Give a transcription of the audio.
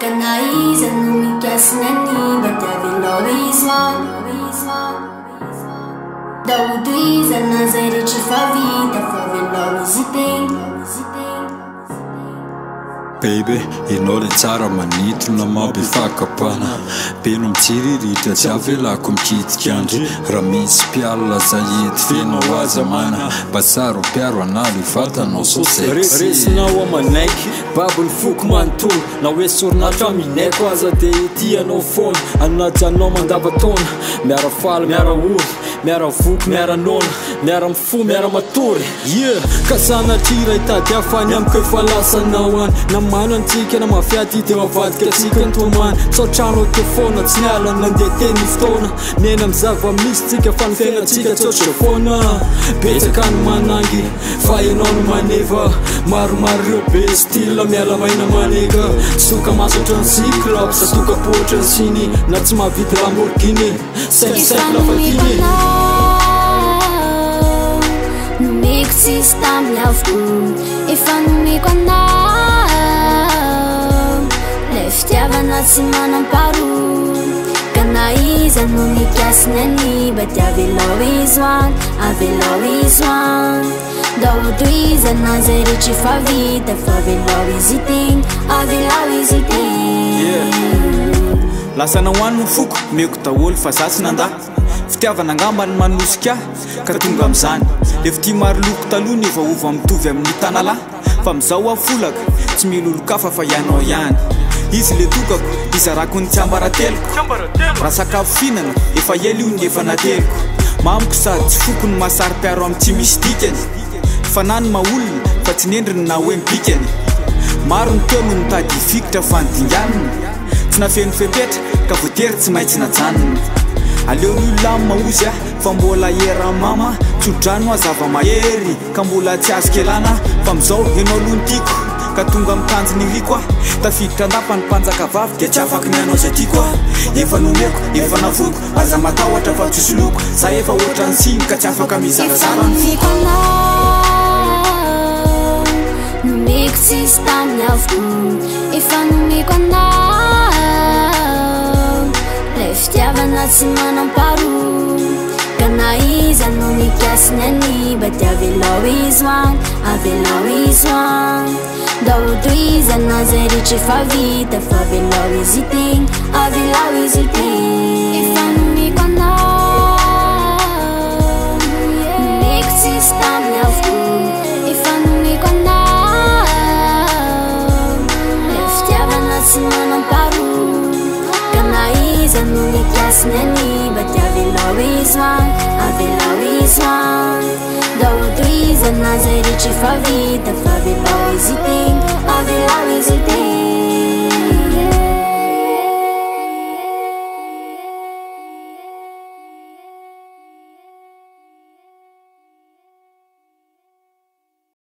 Kanaiza no mikasina ny batiavelao izy mano Daudrizana zay rehetra efa vita fa velao izy tegna Baby, enao le tsara manitona mabe fakapana Peno mitsiriritra tsy avelako mikitika andry Raha misy mpialina zahety fenao aza mana Basaro mpiaro analo ivatanao so sexy Resinao amanaiky, babiny foko manontolo Na hoe sorinatra minaiko aza de tianao foana Anajanao mandavatona Miara faly, miara olo Miara voko, miara nona Miara mifo, miara matory Ka sanatry itady afany amiko efa lasanao any Na manantsika na mafiaty de mavadika atsika ntomany Saotrano ke foana tsy niala nandeha teny fotoana Miaina mizava misy tsika fa ny fiainatsika tsotra foana Betsaka ny manangy fa enao no maneva Maromaro reo be style miala maina maneka Soka masotra ny cyclope satoka potra ny siny Na tsy mahavity Lamborghini 5 lafatiny Numiko tsisy tamin'ny avokoa Efa numiko anao Le fitiavana tsy manam-paro Kanaiza no mikasina ny batiavelao izy hoany Avelao izy hoany Daudrizana zay rehetra efa vita fa velao izy tegna Avelao izy tegna Lasa nahoany no foko meko daholo fa za tsy nanda Fitiavana angamba ny manosika ka tonga am'zany Le fity maro loko taloha ny vaova mitovy amin'ny tanalahy Fa mizao afolaka tsy mila olo-kafa fa ianao ihany Izy le tokako izarako ny tsy ambarateloko Raha sakafo fihinana efa ela io ny efa nateliko Mamiko sady tsy foko ny mahasary mpiaro amin'ny tsy misy dikany Fa na ny maolona fa tsy nendriny na hoe mibikany Maro ny teo no mitady fikitra fa ny dinganiny Tsy nafeno fepetra ka voatery tsy maintsy najanona Aleo ny olona maozy fa mbola era mama Tsodrano azava mahery ka mbola tsy azo kelana Fa mizao enao lontiko ka tonga mitanjo ny riko Tafiditra andapa ny mpanjaka vavy dia tsy afaky mianao zay tiako Efa nomeko, efa navoko aza matahotra fa tsisy loko Za efa oatra ny siny ka tsy afaka mizarazara Numiko anao Numiko tsisy tamin'ny avokoa Efa numiko anao Le fitiavana tsy manam-paro Kanaiza no mikasina ny batiavelao izy hoany Avelao izy hoany Daudrizana zay rehetra efa vita fa velao izy tegna Avelao izy tegna Efa numiko anao Numiko tsisy tamin'ny avokoa Efa numiko anao Le fitiavana tsy manam-paro Kanaiza no mikasina ny batiavelao izy hoany Avelao izy hoany Daudrizana zay rehetra efa vita fa velao izy tegna Avelao izy tegna